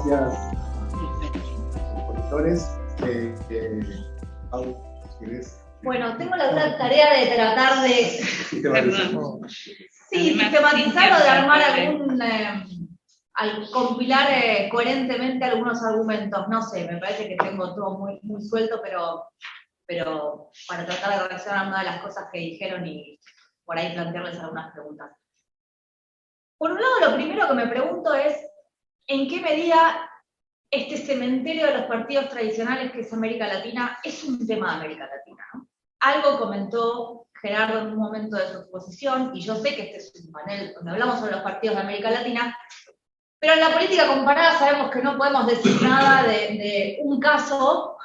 gracias a los expositores. Pau, si querés. Bueno, tengo la gran tarea de tratar de sistematizar o de armar al compilar coherentemente algunos argumentos. No sé, me parece que tengo todo muy, muy suelto, pero para tratar de reaccionar a una de las cosas que dijeron y por ahí plantearles algunas preguntas. Por un lado, lo primero que me pregunto es, ¿en qué medida este cementerio de los partidos tradicionales que es América Latina es un tema de América Latina, ¿no? Algo comentó Gerardo en un momento de su exposición, y yo sé que este es un panel donde hablamos sobre los partidos de América Latina, pero en la política comparada sabemos que no podemos decir nada de un caso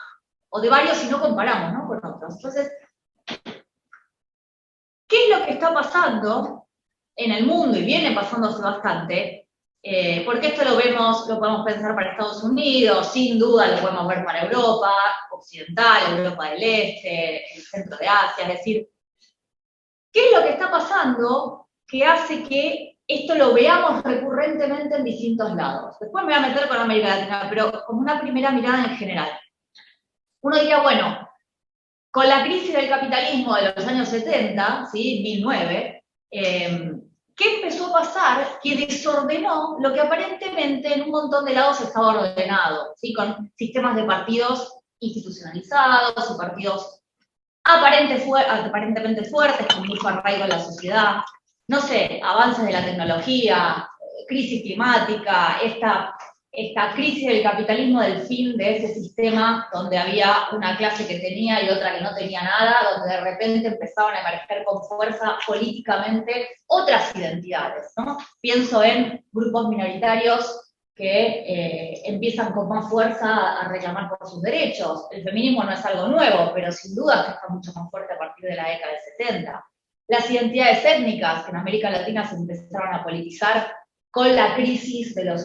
o de varios si no comparamos, ¿no?, con otros. Entonces, ¿qué es lo que está pasando en el mundo? Y viene pasándose bastante, porque esto lo podemos pensar para Estados Unidos, sin duda lo podemos ver para Europa occidental, Europa del Este, el centro de Asia, es decir, ¿qué es lo que está pasando que hace que esto lo veamos recurrentemente en distintos lados? Después me voy a meter con América Latina, pero como una primera mirada en general. Uno diría, bueno, con la crisis del capitalismo de los años 70, ¿sí? 1009, ¿qué empezó a pasar? Que desordenó lo que aparentemente en un montón de lados estaba ordenado, ¿sí? Con sistemas de partidos institucionalizados y partidos aparentemente fuertes, con mucho arraigo en la sociedad. No sé, avances de la tecnología, crisis climática, esta crisis del capitalismo del fin de ese sistema donde había una clase que tenía y otra que no tenía nada, donde de repente empezaban a emerger con fuerza políticamente otras identidades, ¿no? Pienso en grupos minoritarios que empiezan con más fuerza a reclamar por sus derechos. El feminismo no es algo nuevo, pero sin duda que está mucho más fuerte a partir de la década del 70. Las identidades étnicas que en América Latina se empezaron a politizar con la crisis de los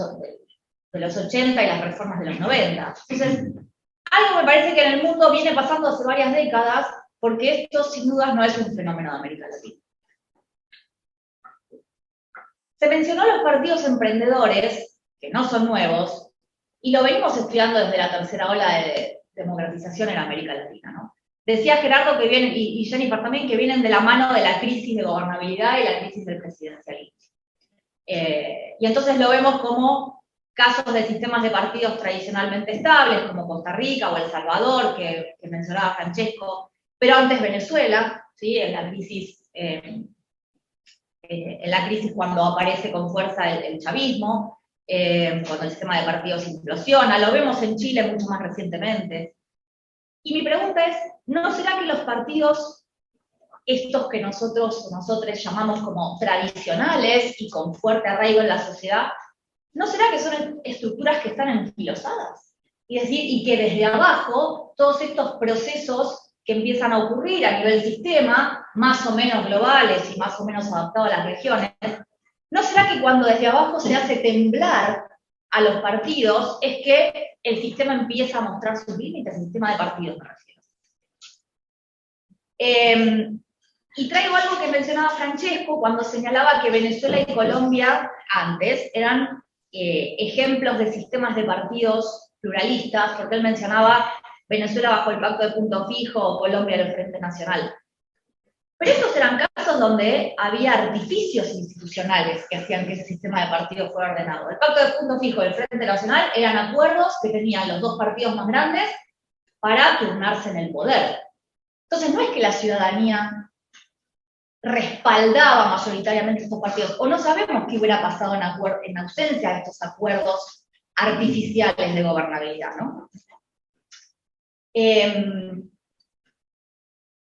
80 y las reformas de los 90. Entonces, algo me parece que en el mundo viene pasando hace varias décadas, porque esto sin duda no es un fenómeno de América Latina. Se mencionó los partidos emprendedores, que no son nuevos, y lo venimos estudiando desde la tercera ola de democratización en América Latina, ¿no? Decía Gerardo que vienen, y Jennifer también, que vienen de la mano de la crisis de gobernabilidad y la crisis del presidencialismo. Y entonces lo vemos como casos de sistemas de partidos tradicionalmente estables, como Costa Rica o El Salvador, que mencionaba Francesco, pero antes Venezuela, ¿sí? En la crisis cuando aparece con fuerza el chavismo, cuando el sistema de partidos implosiona, lo vemos en Chile mucho más recientemente. Y mi pregunta es, ¿no será que los partidos, estos que nosotros llamamos como tradicionales y con fuerte arraigo en la sociedad, ¿no será que son estructuras que están enfilosadas? Es decir, y que desde abajo, todos estos procesos que empiezan a ocurrir a nivel sistema, más o menos globales y más o menos adaptados a las regiones, ¿no será que cuando desde abajo se hace temblar a los partidos es que el sistema empieza a mostrar sus límites, el sistema de partidos me refiero? Y traigo algo que mencionaba Francesco cuando señalaba que Venezuela y Colombia antes eran ejemplos de sistemas de partidos pluralistas, porque él mencionaba Venezuela bajo el Pacto de Punto Fijo o Colombia del Frente Nacional. Pero estos eran casos donde había artificios institucionales que hacían que ese sistema de partidos fuera ordenado. El Pacto de Punto Fijo y el Frente Nacional eran acuerdos que tenían los dos partidos más grandes para turnarse en el poder. Entonces no es que la ciudadanía respaldaba mayoritariamente estos partidos, o no sabemos qué hubiera pasado en ausencia de estos acuerdos artificiales de gobernabilidad, ¿no?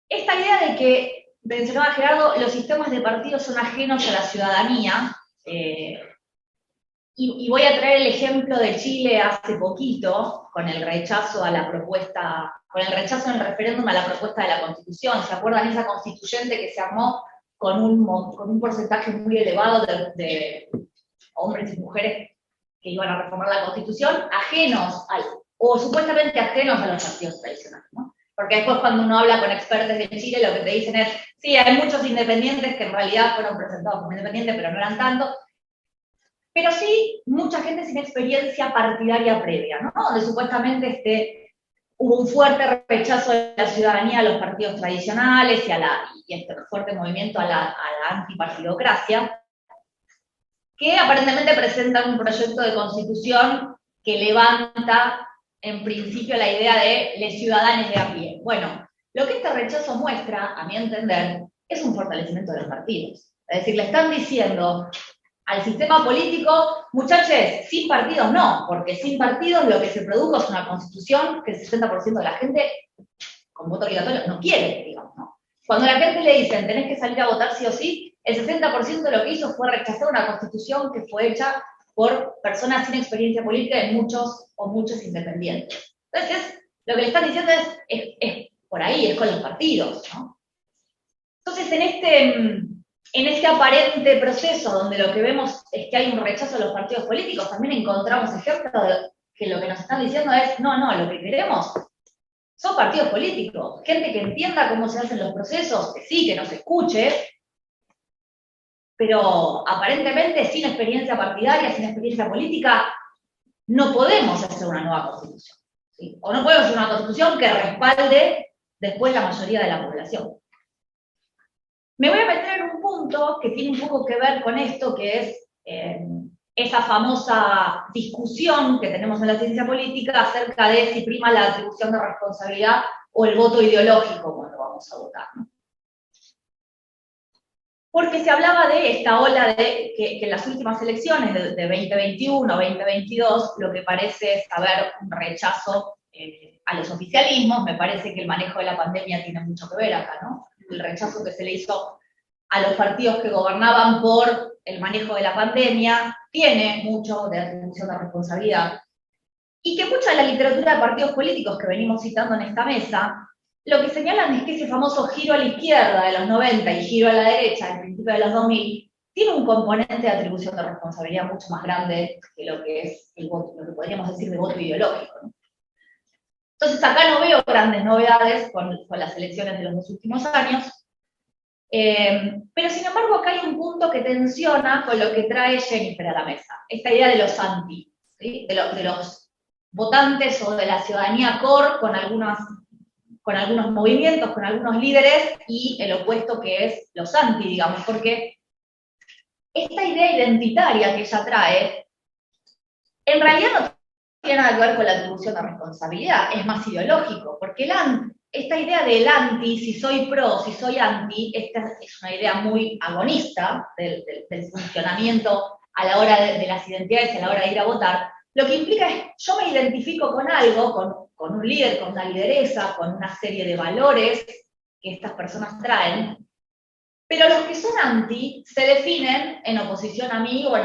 Esta idea de que, mencionaba Gerardo, los sistemas de partidos son ajenos a la ciudadanía, y voy a traer el ejemplo de Chile hace poquito, con el rechazo a la propuesta, con el rechazo en el referéndum a la propuesta de la Constitución. ¿Se acuerdan esa constituyente que se armó con un porcentaje muy elevado de hombres y mujeres que iban a reformar la Constitución, ajenos o supuestamente ajenos a los partidos tradicionales, ¿no? Porque después cuando uno habla con expertos de Chile, lo que te dicen es, sí, hay muchos independientes que en realidad fueron presentados como independientes, pero no eran tanto. pero sí mucha gente sin experiencia partidaria previa, ¿no? Donde supuestamente hubo un fuerte rechazo de la ciudadanía a los partidos tradicionales y este fuerte movimiento a la antipartidocracia, que aparentemente presentan un proyecto de constitución que levanta en principio la idea de los ciudadanos de a pie. Bueno, lo que este rechazo muestra, a mi entender, es un fortalecimiento de los partidos. Es decir, le están diciendo al sistema político, muchachos, sin partidos no, porque sin partidos lo que se produjo es una constitución que el 60% de la gente, con voto obligatorio, no quiere, digamos, ¿no? Cuando a la gente le dicen, tenés que salir a votar sí o sí, el 60% de lo que hizo fue rechazar una constitución que fue hecha por personas sin experiencia política y muchos o muchos independientes. Entonces, lo que le están diciendo es por ahí, es con los partidos, ¿no? Entonces, en este aparente proceso donde lo que vemos es que hay un rechazo a los partidos políticos, también encontramos ejemplos de que lo que nos están diciendo es, no, lo que queremos son partidos políticos, gente que entienda cómo se hacen los procesos, que sí, que nos escuche, pero aparentemente sin experiencia partidaria, sin experiencia política, no podemos hacer una nueva constitución, ¿sí? O no podemos hacer una constitución que respalde después la mayoría de la población. Me voy a meter en un punto que tiene un poco que ver con esto, que es esa famosa discusión que tenemos en la ciencia política acerca de si prima la atribución de responsabilidad o el voto ideológico cuando vamos a votar, ¿no? Porque se hablaba de esta ola de que en las últimas elecciones de 2021, 2022, lo que parece es haber un rechazo a los oficialismos. Me parece que el manejo de la pandemia tiene mucho que ver acá, ¿no? El rechazo que se le hizo a los partidos que gobernaban por el manejo de la pandemia tiene mucho de atribución de responsabilidad. Y que mucha de la literatura de partidos políticos que venimos citando en esta mesa, lo que señalan es que ese famoso giro a la izquierda de los 90 y giro a la derecha al principio de los 2000 tiene un componente de atribución de responsabilidad mucho más grande que lo que es el voto, lo que podríamos decir de voto ideológico, ¿no? Entonces acá no veo grandes novedades con las elecciones de los dos últimos años, pero sin embargo acá hay un punto que tensiona con lo que trae Jennifer a la mesa, esta idea de los anti, ¿sí? de los votantes o de la ciudadanía core con algunos movimientos, con algunos líderes, y el opuesto que es los anti, digamos, porque esta idea identitaria que ella trae, en realidad no tiene nada que ver con la atribución de responsabilidad, es más ideológico, porque esta idea del anti, si soy pro, si soy anti, esta es una idea muy agonista del funcionamiento a la hora de las identidades, a la hora de ir a votar. Lo que implica es, yo me identifico con algo, con un líder, con una lideresa, con una serie de valores que estas personas traen, pero los que son anti se definen en oposición a mí o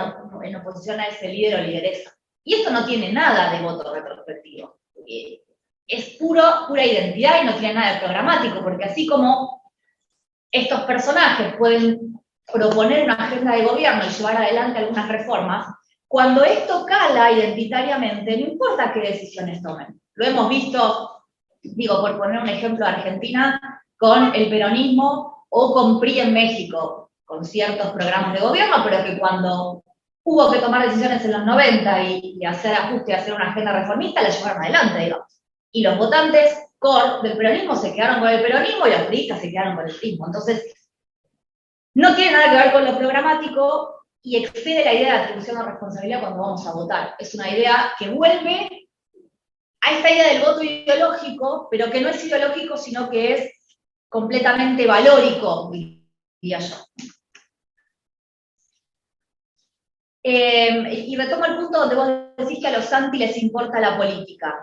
en oposición a ese líder o lideresa. Y esto no tiene nada de voto retrospectivo. Es pura identidad y no tiene nada de programático, porque así como estos personajes pueden proponer una agenda de gobierno y llevar adelante algunas reformas, cuando esto cala identitariamente, no importa qué decisiones tomen. Lo hemos visto, digo, por poner un ejemplo de Argentina, con el peronismo o con PRI en México, con ciertos programas de gobierno, pero que cuando hubo que tomar decisiones en los 90 y hacer ajustes y hacer una agenda reformista, la llevaron adelante, digamos. Y los votantes core del peronismo se quedaron con el peronismo y los priistas se quedaron con el prismo. Entonces, no tiene nada que ver con lo programático y excede la idea de atribución de responsabilidad cuando vamos a votar. Es una idea que vuelve a esta idea del voto ideológico, pero que no es ideológico, sino que es completamente valórico, diría yo. Y retomo el punto donde vos decís que a los anti les importa la política.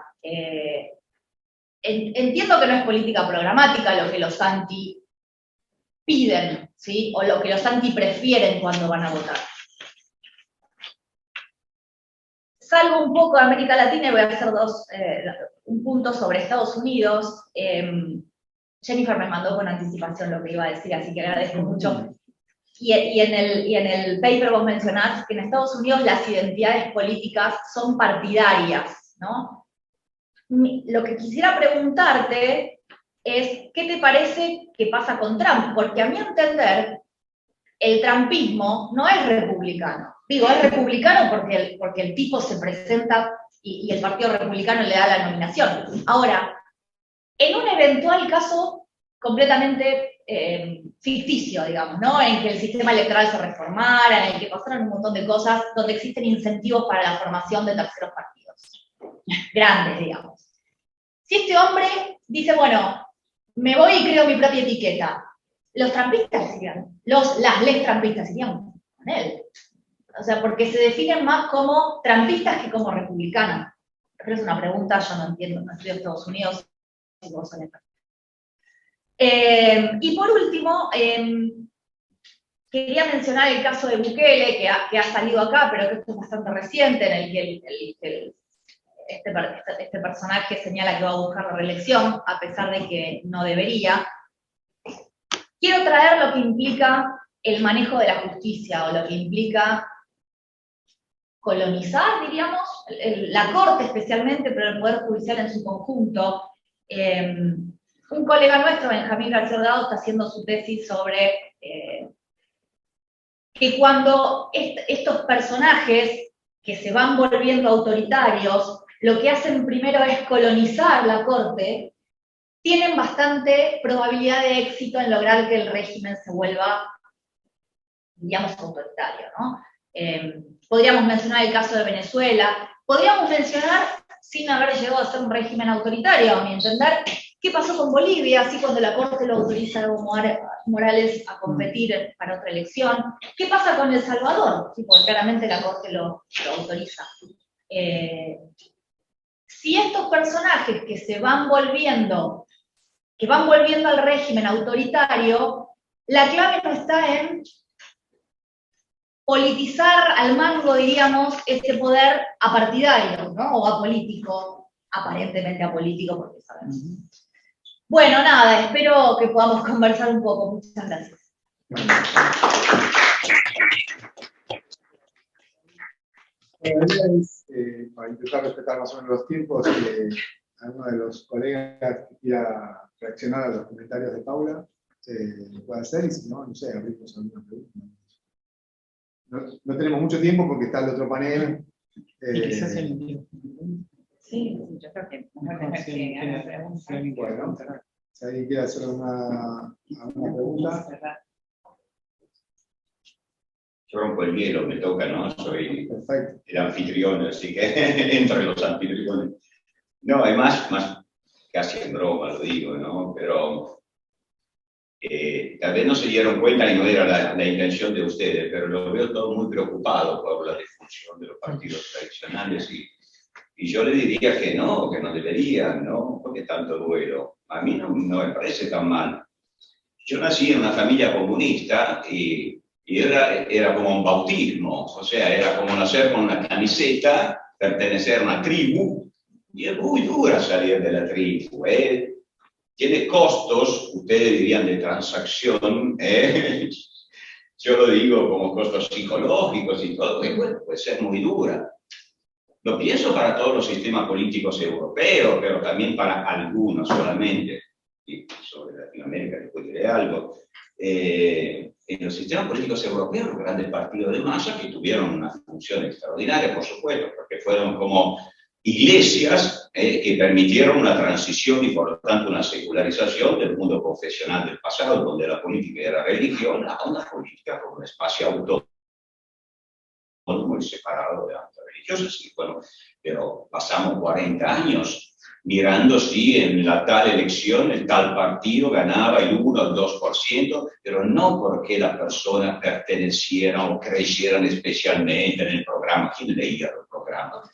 Entiendo que no es política programática lo que los anti piden, ¿sí? O lo que los anti prefieren cuando van a votar. Salgo un poco de América Latina y voy a hacer un punto sobre Estados Unidos. Jennifer me mandó con anticipación lo que iba a decir, así que agradezco mucho. Y en el paper vos mencionás que en Estados Unidos las identidades políticas son partidarias, ¿no? Lo que quisiera preguntarte es, ¿qué te parece que pasa con Trump? Porque a mi entender, el trumpismo no es republicano. Digo, es republicano porque el tipo se presenta y el Partido Republicano le da la nominación. Ahora, en un eventual caso completamente ficticio, digamos, ¿no? En que el sistema electoral se reformara, en el que pasaron un montón de cosas, donde existen incentivos para la formación de terceros partidos, grandes, digamos. Si este hombre dice, bueno, me voy y creo mi propia etiqueta, los trampistas irían, les trampistas irían con él. O sea, porque se definen más como trampistas que como republicanos. Pero es una pregunta, yo no entiendo, no estudio en Estados Unidos, y vos son expertos. Y por último, quería mencionar el caso de Bukele, que ha salido acá, pero que esto es bastante reciente, en el que este personaje señala que va a buscar la reelección, a pesar de que no debería. Quiero traer lo que implica el manejo de la justicia, o lo que implica colonizar, diríamos, la Corte especialmente, pero el Poder Judicial en su conjunto. Un colega nuestro, Benjamín García Delgado, está haciendo su tesis sobre que cuando estos personajes que se van volviendo autoritarios, lo que hacen primero es colonizar la Corte, tienen bastante probabilidad de éxito en lograr que el régimen se vuelva, digamos, autoritario, ¿no? Podríamos mencionar el caso de Venezuela, podríamos mencionar, sin haber llegado a ser un régimen autoritario, a mi entender, qué pasó con Bolivia, así cuando la Corte lo autoriza a Evo Morales a competir para otra elección. ¿Qué pasa con El Salvador? Sí, porque claramente la Corte lo autoriza. Si estos personajes que van volviendo al régimen autoritario, la clave no está en politizar al mango, diríamos, este poder apartidario, ¿no? O apolítico, aparentemente apolítico, porque sabemos. Bueno, nada, espero que podamos conversar un poco. Muchas gracias. La idea es, para intentar respetar más o menos los tiempos, que alguno de los colegas que quiera reaccionar a los comentarios de Paula lo pueda hacer, y si no, no sé, abrimos alguna pregunta. No tenemos mucho tiempo porque está el otro panel. Quizás el tiempo. Sí, yo creo que bueno, si alguien quiere hacer alguna pregunta. Yo rompo el hielo, me toca, ¿no? Soy Perfecto. el anfitrión, así que entre los anfitriones. No, además, más casi en broma lo digo, ¿no? Pero tal vez no se dieron cuenta y no era la intención de ustedes, pero lo veo todo muy preocupado por la disfunción de los partidos tradicionales y yo le diría que no deberían, ¿no? Porque tanto duelo. A mí no me parece tan mal. Yo nací en una familia comunista y era como un bautismo, o sea, era como nacer con una camiseta, pertenecer a una tribu, y es muy dura salir de la tribu, ¿eh? Tiene costos, ustedes dirían de transacción, yo lo digo como costos psicológicos y todo, y bueno, puede ser muy dura. Lo pienso para todos los sistemas políticos europeos, pero también para algunos solamente, y sobre Latinoamérica después diré algo. En los sistemas políticos europeos, los grandes partidos de masa que tuvieron una función extraordinaria, por supuesto, porque fueron como iglesias que permitieron una transición y por lo tanto una secularización del mundo confesional del pasado, donde la política era religión, a una política como un espacio autónomo y separado de la religiosa. Sí, bueno, pero pasamos 40 años mirando si en la tal elección el tal partido ganaba el 1 o el 2%, pero no porque las personas pertenecieran o creyeran especialmente en el programa. ¿Quién leía los programas?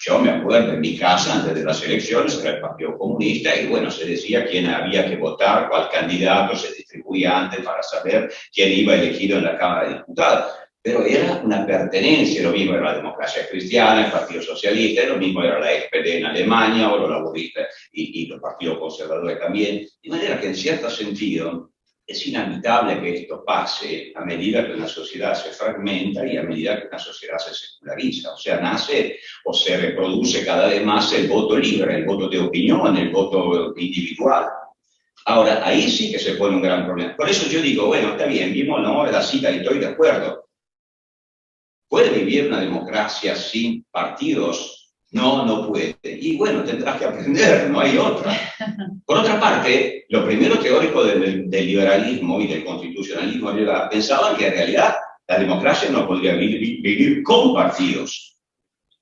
Yo me acuerdo en mi casa, antes de las elecciones, era el Partido Comunista, y bueno, se decía quién había que votar, cuál candidato se distribuía antes para saber quién iba elegido en la Cámara de Diputados. Pero era una pertenencia, lo mismo era la democracia cristiana, el Partido Socialista, lo mismo era la SPD en Alemania, o los laboristas y los partidos conservadores también. De manera que en cierto sentido es inevitable que esto pase a medida que una sociedad se fragmenta y a medida que una sociedad se seculariza. O sea, nace o se reproduce cada vez más el voto libre, el voto de opinión, el voto individual. Ahora, ahí sí que se pone un gran problema. Por eso yo digo, bueno, está bien, vimos, ¿no?, la cita y estoy de acuerdo. ¿Puede vivir una democracia sin partidos? No, no puede. Y bueno, tendrás que aprender, no hay otra. Por otra parte, los primeros teóricos del liberalismo y del constitucionalismo pensaban que en realidad la democracia no podría vivir con partidos.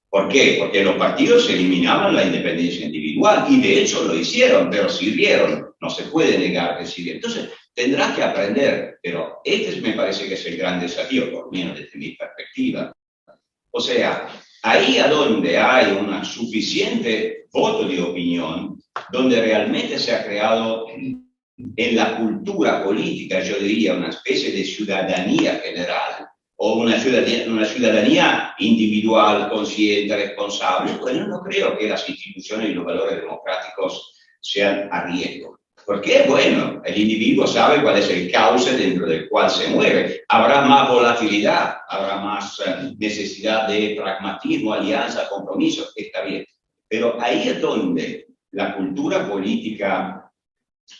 ¿Por qué? Porque los partidos eliminaban la independencia individual, y de hecho lo hicieron, pero sirvieron. No se puede negar que sirvieron. Entonces, tendrás que aprender, pero este me parece que es el gran desafío, por lo menos desde mi perspectiva. O sea, ahí a donde hay un suficiente voto de opinión, donde realmente se ha creado en la cultura política, yo diría, una especie de ciudadanía general, o una ciudadanía individual, consciente, responsable, bueno, no creo que las instituciones y los valores democráticos sean a riesgo. Porque, bueno, el individuo sabe cuál es el cauce dentro del cual se mueve. Habrá más volatilidad, habrá más necesidad de pragmatismo, alianza, compromiso, está bien. Pero ahí es donde la cultura política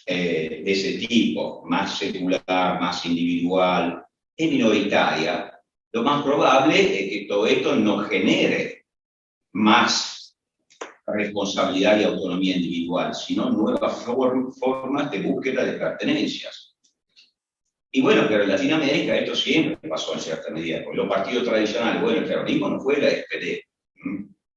de ese tipo, más secular, más individual, es minoritaria, lo más probable es que todo esto no genere más responsabilidad y autonomía individual, sino nuevas formas de búsqueda de pertenencias. Y bueno, pero en Latinoamérica esto siempre pasó en cierta medida, porque los partidos tradicionales, bueno, el peronismo no fue la SPD,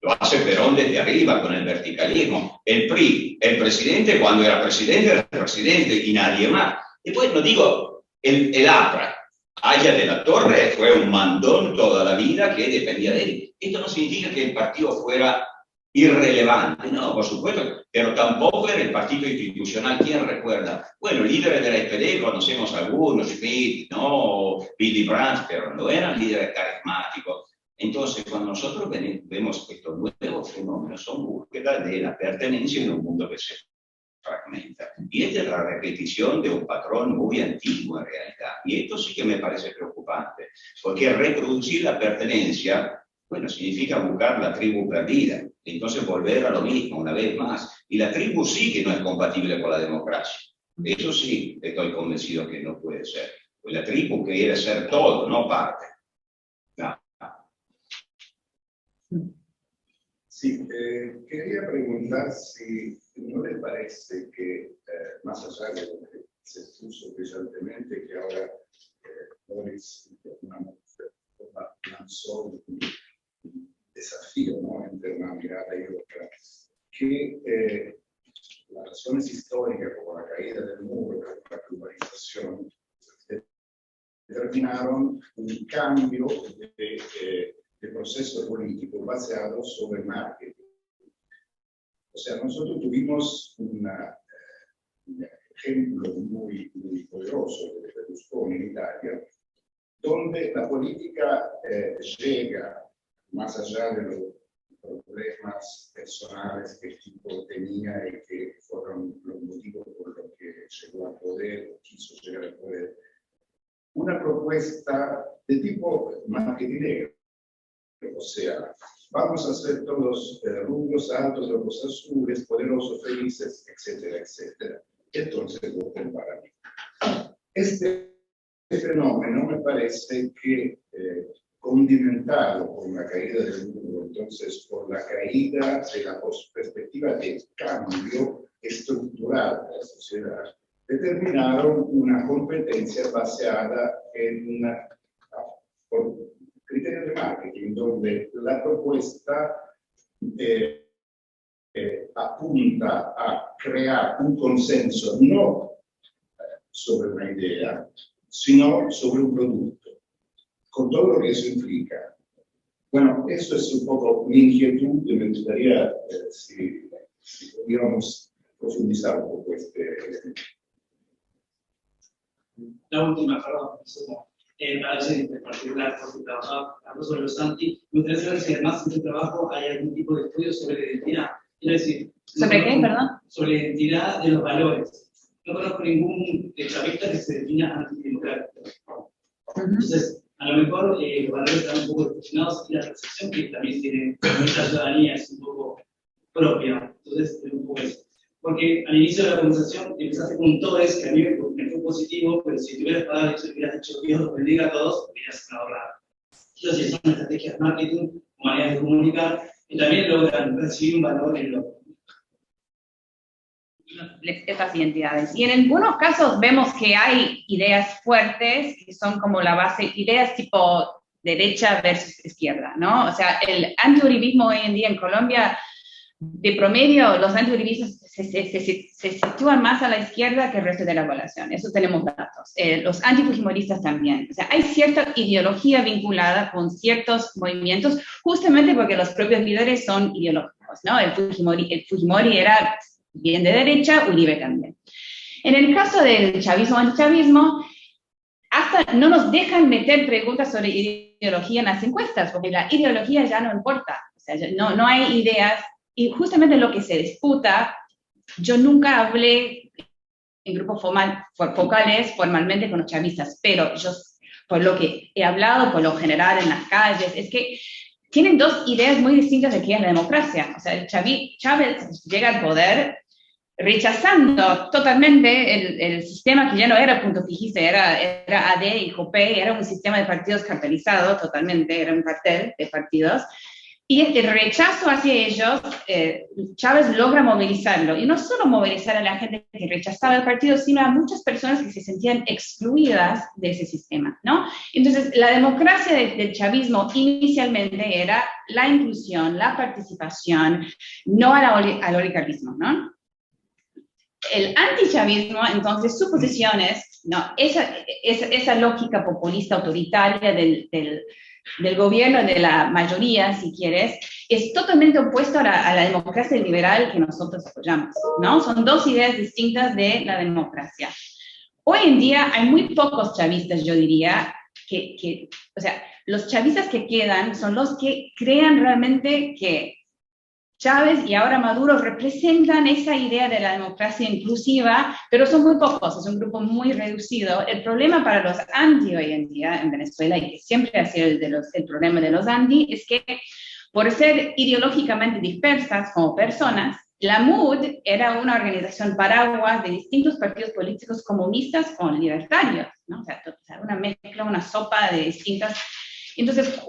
lo hace Perón desde arriba con el verticalismo, el PRI, el presidente cuando era presidente y nadie más. Después, no digo, el APRA, Aya de la Torre fue un mandón toda la vida que dependía de él. Esto no significa que el partido fuera irrelevante, no, por supuesto, pero tampoco era el partido institucional. ¿Quién recuerda? Bueno, líderes de la SPD conocemos algunos, Schmidt, ¿no? Willy Brandt, pero no eran líderes carismáticos. Entonces, cuando nosotros vemos estos nuevos fenómenos, son búsquedas de la pertenencia en un mundo que se fragmenta. Y esta es la repetición de un patrón muy antiguo en realidad. Y esto sí que me parece preocupante, porque reproducir la pertenencia, bueno, significa buscar la tribu perdida. Entonces volver a lo mismo una vez más. Y la tribu sí que no es compatible con la democracia. Eso sí, estoy convencido que no puede ser. Pues la tribu quiere ser todo, no parte. No. Sí, quería preguntar si no le parece que, más allá de lo que se expuso brillantemente, que ahora Boris lanzó un desafío, ¿no?, entre una mirada y otra, que las razones históricas como la caída del muro, la globalización, determinaron un cambio de proceso político basado sobre marketing. O sea, nosotros tuvimos un ejemplo muy poderoso de Berlusconi en Italia, donde la política llega más allá de los problemas personales que el tipo tenía y que fueron los motivos por los que llegó al poder, o quiso llegar al poder. Una propuesta de tipo marketing. O sea, vamos a ser todos rubios, altos, ojos azules, poderosos, felices, etcétera, etcétera. Entonces, voten para mí. Este fenómeno me parece que, condimentado con la caída del muro, entonces por la caída de la perspectiva de cambio estructural de la sociedad, determinaron una competencia basada en por criterios de marketing, donde la propuesta apunta a crear un consenso no sobre una idea, sino sobre un producto, con todo lo que eso implica. Bueno, eso es un poco mi inquietud y me gustaría si pudiéramos profundizar un poco La última, perdón, para decir en particular, porque trabajaba sobre los anti, me gustaría saber si además en tu trabajo hay algún tipo de estudio sobre la identidad. Quiero decir, ¿sobre qué, perdón? Sobre la identidad de los valores. No conozco ningún chavista que se defina antidemocrático. Entonces, a lo mejor los valores están un poco distorsionados y la percepción que también tiene nuestra ciudadanía es un poco propia. Entonces, es un poco eso. Porque al inicio de la conversación empezaste con un todo que a mí me fue positivo, pero si te hubieras dicho Dios los bendiga a todos, hubieras ahorrado. Entonces son estrategias de marketing, maneras de comunicar, y también logran recibir un valor en lo estas identidades. Y en algunos casos vemos que hay ideas fuertes que son como la base, ideas tipo derecha versus izquierda, ¿no? O sea, el antiuribismo hoy en día en Colombia, de promedio, los antiuribistas se sitúan más a la izquierda que el resto de la población. Eso tenemos datos. Los antifujimoristas también. O sea, hay cierta ideología vinculada con ciertos movimientos, justamente porque los propios líderes son ideológicos, ¿no? El Fujimori era bien de derecha, Uribe también. En el caso del chavismo antichavismo, hasta no nos dejan meter preguntas sobre ideología en las encuestas, porque la ideología ya no importa. O sea, no hay ideas, y justamente lo que se disputa, yo nunca hablé en grupos focales formalmente con los chavistas, pero yo, por lo que he hablado, por lo general en las calles, es que tienen dos ideas muy distintas de qué es la democracia. O sea, Chávez llega al poder rechazando totalmente el sistema que ya no era punto fijista, era AD y JOPE, era un sistema de partidos cartelizado totalmente, era un cartel de partidos, y el rechazo hacia ellos, Chávez logra movilizarlo, y no solo movilizar a la gente que rechazaba el partido, sino a muchas personas que se sentían excluidas de ese sistema, ¿no? Entonces, la democracia del chavismo inicialmente era la inclusión, la participación, no al oligarquismo, ¿no? El antichavismo, entonces, su posición es, no, esa lógica populista autoritaria del gobierno, de la mayoría, si quieres, es totalmente opuesto a la democracia liberal que nosotros apoyamos, ¿no? Son dos ideas distintas de la democracia. Hoy en día hay muy pocos chavistas, yo diría, o sea, los chavistas que quedan son los que crean realmente que Chávez y ahora Maduro representan esa idea de la democracia inclusiva, pero son muy pocos, es un grupo muy reducido. El problema para los anti hoy en día en Venezuela, y que siempre ha sido el problema de los anti, es que por ser ideológicamente dispersas como personas, la MUD era una organización paraguas de distintos partidos políticos comunistas con libertarios, ¿no? O sea, una mezcla, una sopa de distintas. Entonces,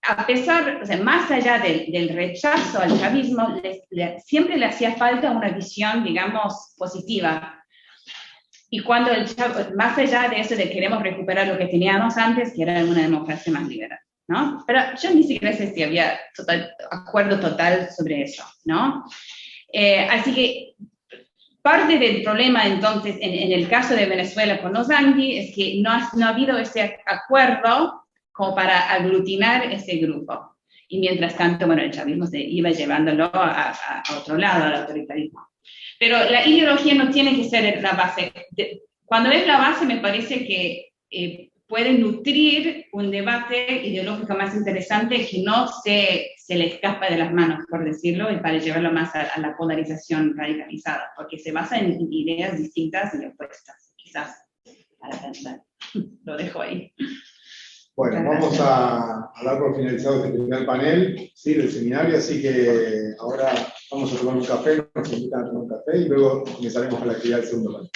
a pesar, o sea, más allá del rechazo al chavismo, siempre le hacía falta una visión, digamos, positiva. Y cuando más allá de eso de queremos recuperar lo que teníamos antes, que era una democracia más liberal, ¿no? Pero yo ni siquiera sé si había acuerdo total sobre eso, ¿no? Así que parte del problema, entonces, en el caso de Venezuela con los anti, es que no ha habido ese acuerdo como para aglutinar ese grupo. Y mientras tanto, bueno, el chavismo se iba llevándolo a otro lado, al autoritarismo. Pero la ideología no tiene que ser la base. Cuando es la base, me parece que puede nutrir un debate ideológico más interesante que no se le escapa de las manos, por decirlo, y para llevarlo más a la polarización radicalizada, porque se basa en ideas distintas y opuestas, quizás, para pensar. Lo dejo ahí. Bueno, vamos a dar por finalizado este primer panel, ¿sí?, del seminario, así que ahora vamos a tomar un café, nos invitan a tomar un café y luego comenzaremos con la actividad del segundo panel.